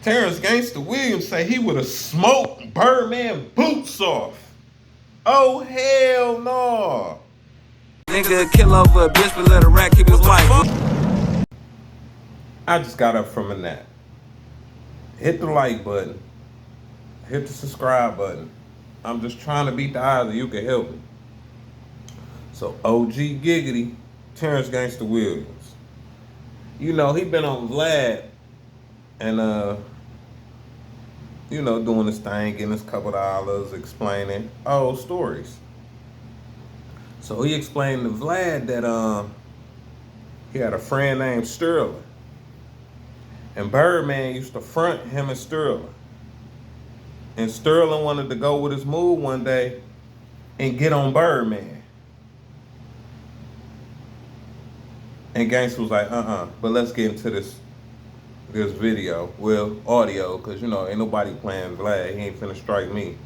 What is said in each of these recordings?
Terrance Gangsta Williams say he would have smoked Birdman boots off. Oh, hell no. Nigga kill over a bitch but let a rat keep his wife. I just got up from a nap. Hit the like button. Hit the subscribe button. I'm just trying to beat the odds and you can help me. So OG Giggity, Terrance Gangsta Williams. You know, he been on Vlad and doing his thing, getting his couple dollars, explaining old stories. So he explained to Vlad that he had a friend named Sterling. And Birdman used to front him and Sterling. And Sterling wanted to go with his move one day and get on Birdman. And Gangsta was like, but let's get into this video, well, audio, because, ain't nobody playing Vlad. He ain't finna strike me.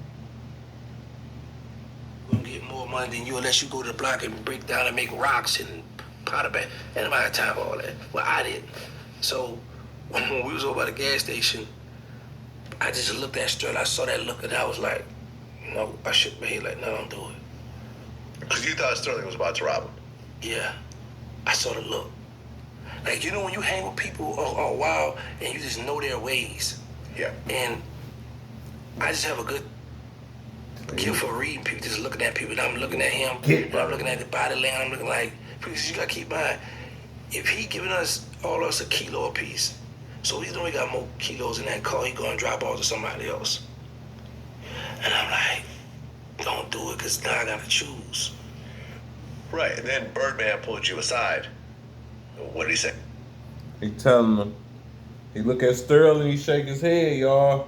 We'll get more money than you unless you go to the block and break down and make rocks and powder bag. And nobody had time for all that. Well, I did. So when we was over by the gas station, I just looked at Sterling. I saw that look and I was like, no, I shook my head like, no, don't do it. Because you thought Sterling was about to rob him. Yeah, I saw the look. Like, when you hang with people a while and you just know their ways. Yeah. And I just have a good gift for reading people, just looking at people. And I'm looking at him, I'm looking at the body language, I'm looking like, because you gotta keep in mind, if he giving all us a kilo apiece, so he know he got more kilos in that car, he gonna drop off to somebody else. And I'm like, don't do it, because now I gotta choose. Right, and then Birdman pulled you aside. What did he say? He telling him, he look at Sterling, he shake his head, y'all.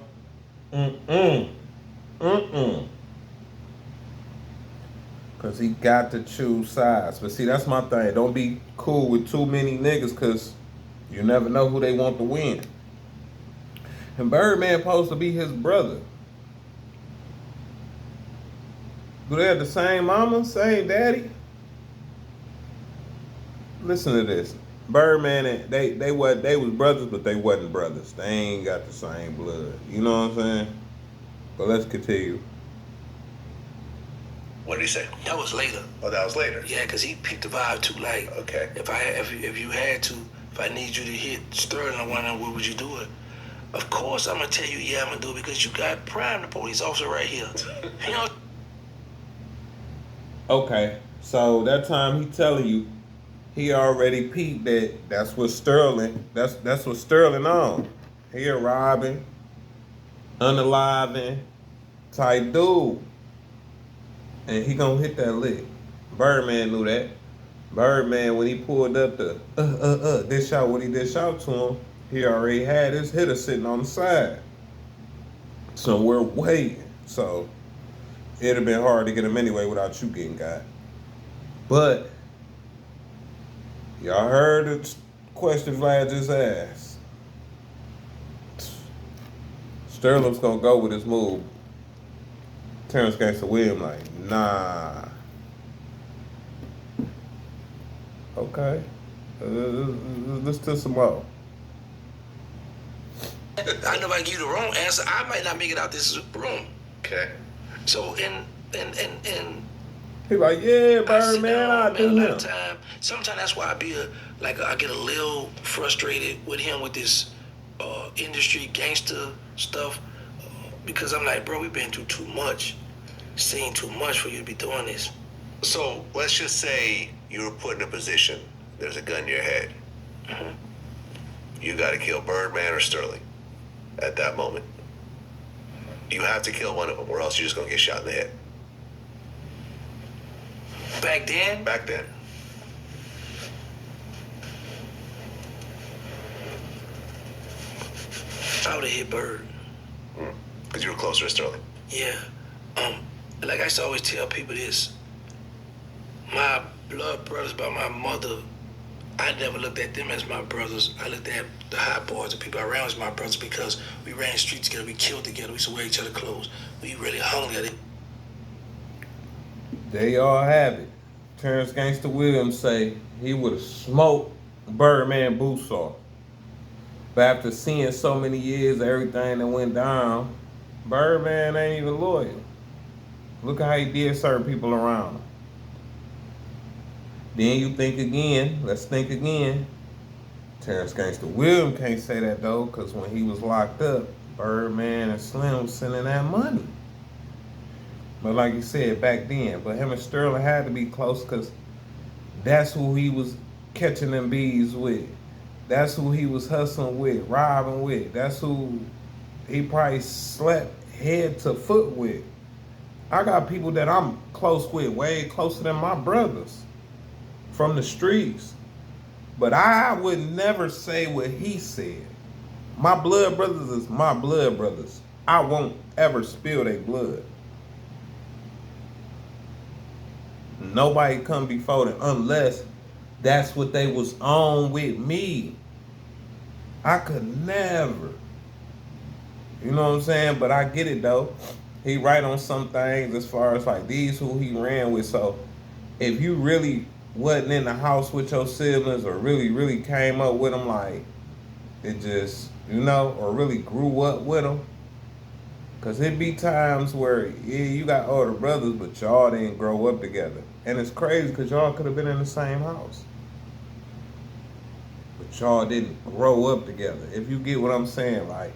Because he got to choose sides. But see, that's my thing. Don't be cool with too many niggas because you never know who they want to win. And Birdman supposed to be his brother. Do they have the same mama, same daddy? Listen to this. Birdman and they was brothers, but they wasn't brothers. They ain't got the same blood. You know what I'm saying? But let's continue. What did he say? That was later. Oh, that was later. Yeah, because he picked the vibe too. Like, okay, if you had to, if I need you to hit Sterling or one, where would you do it? Of course, I'm gonna tell you, yeah, I'm gonna do it because you got Prime, the police officer, right here. You know. Okay, so that time he telling you, he already peeped that's what Sterling. That's what Sterling on. He a robbing, unaliving type dude. And he gonna hit that lick. Birdman knew that. Birdman, when he pulled up the dish out, when he dish out to him, he already had his hitter sitting on the side. So we're waiting. So it'd have been hard to get him anyway without you getting got. But y'all heard the question Vlad just asked. Sterling's gonna go with his move. Terrance Gangsta Williams like, nah. Okay. Let's do some more. I know if I give you the wrong answer, I might not make it out this room. Okay. So and he like, yeah, Birdman, I do him. Sometimes that's why I get a little frustrated with him with this industry gangster stuff because I'm like, bro, we've been through too much, seen too much for you to be doing this. So let's just say you were put in a position, there's a gun in your head. Mm-hmm. You got to kill Birdman or Sterling at that moment. You have to kill one of them or else you're just going to get shot in the head. Back then? Back then. I would have hit Bird. Because you were closer to Sterling. Yeah. Like I used to always tell people this. My blood brothers by my mother, I never looked at them as my brothers. I looked at the hot boys, the people around as my brothers because we ran the streets together, we killed together, we used to wear each other clothes. We really hung together. There y'all have it. Terrance Gangsta Williams say he would have smoked Birdman boots off. But after seeing so many years of everything that went down, Birdman ain't even loyal. Look at how he did certain people around him. Then you think again, let's think again. Terrance Gangsta Williams can't say that though, because when he was locked up, Birdman and Slim was sending that money. But like you said, back then, but him and Sterling had to be close because that's who he was catching them bees with. That's who he was hustling with, robbing with. That's who he probably slept head to foot with. I got people that I'm close with, way closer than my brothers from the streets. But I would never say what he said. My blood brothers is my blood brothers. I won't ever spill their blood. Nobody come before them unless that's what they was on with me. I could never. You know what I'm saying? But I get it though. He right on some things as far as like these who he ran with. So if you really wasn't in the house with your siblings or really came up with them, like it just, or really grew up with them. Cause it be times where you got older brothers, but y'all didn't grow up together. And it's crazy because y'all could have been in the same house. But y'all didn't grow up together. If you get what I'm saying, like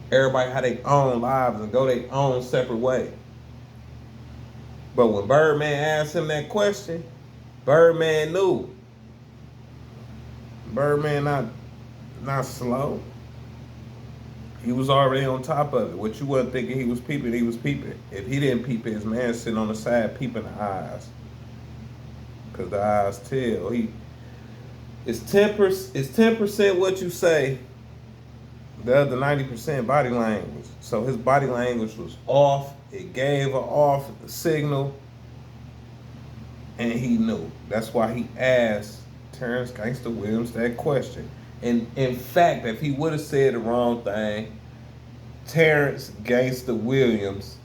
everybody had their own lives and go their own separate way. But when Birdman asked him that question, Birdman knew. Birdman not slow. He was already on top of it. What you wasn't thinking he was peeping, he was peeping. If he didn't peep it, his man sitting on the side peeping the eyes. Cause the eyes tell. It's 10% what you say. The other 90% body language. So his body language was off. It gave an off signal. And he knew. That's why he asked Terrance Gangsta Williams that question. And in fact, if he would have said the wrong thing, Terrance Gangsta Williams,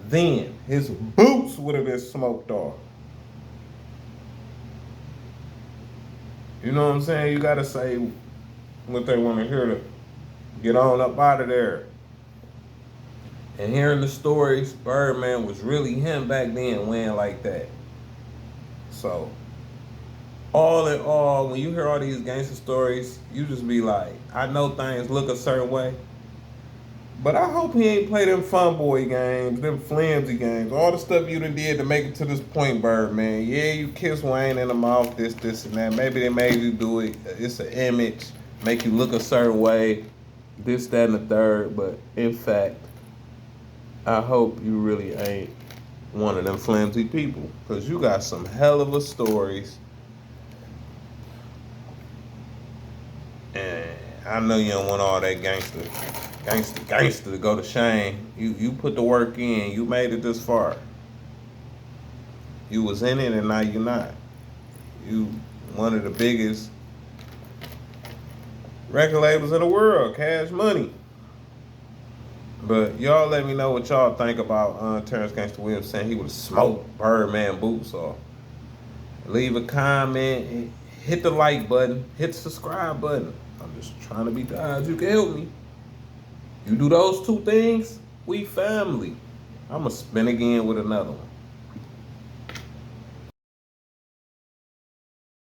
then his boots would have been smoked off. You know what I'm saying? You gotta say what they want to hear to get on up out of there. And hearing the stories, Birdman was really him back then, weighing like that. So, all in all, when you hear all these gangster stories, you just be like, I know things look a certain way, but I hope he ain't play them fun boy games, them flimsy games, all the stuff you done did to make it to this point, Birdman. Yeah, you kiss Wayne in the mouth, this, and that. Maybe they made you do it. It's an image, make you look a certain way, this, that, and the third, but in fact, I hope you really ain't one of them flimsy people, because you got some hell of a stories. And I know you don't want all that gangster to go to shame. You put the work in. You made it this far. You was in it and now you're not. You one of the biggest record labels in the world, Cash Money. But y'all let me know what y'all think about Terrance Gangsta Williams saying he would have smoked Birdman boots off. Leave a comment, hit the like button, hit the subscribe button. I'm just trying to be the odds you can help me. You do those two things, we family. I'ma spin again with another one.